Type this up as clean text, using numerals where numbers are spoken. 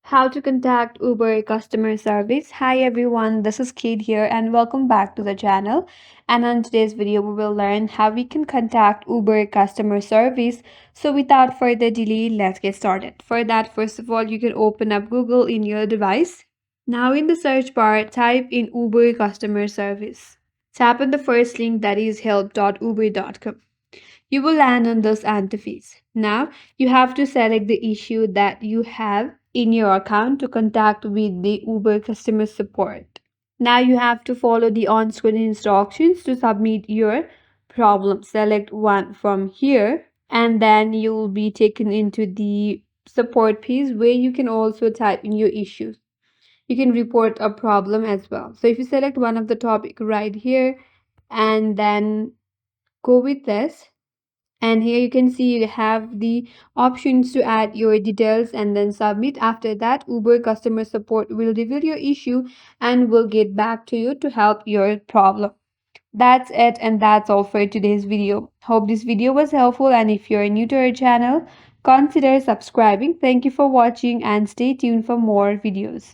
How to contact Uber customer service. Hi everyone, this is Kate here and welcome back to the channel. And on today's video, we will learn how we can contact Uber customer service. So without further delay, let's get started. For that, first of all, you can open up Google in your device. Now in the search bar, type in Uber customer service. Tap on the first link, that is help.uber.com. You will land on this interface. Now, you have to select the issue that you have in your account to contact with the Uber customer support. Now, you have to follow the on-screen instructions to submit your problem. Select one from here, and then you will be taken into the support page where you can also type in your issues. You can report a problem as well. So if you select one of the topic right here and then go with this, and here you can see you have the options to add your details and then submit. After that, Uber customer support will review your issue and will get back to you to help your problem. That's it, and that's all for today's video. Hope this video was helpful, and if you're new to our channel, consider subscribing. Thank you for watching and stay tuned for more videos.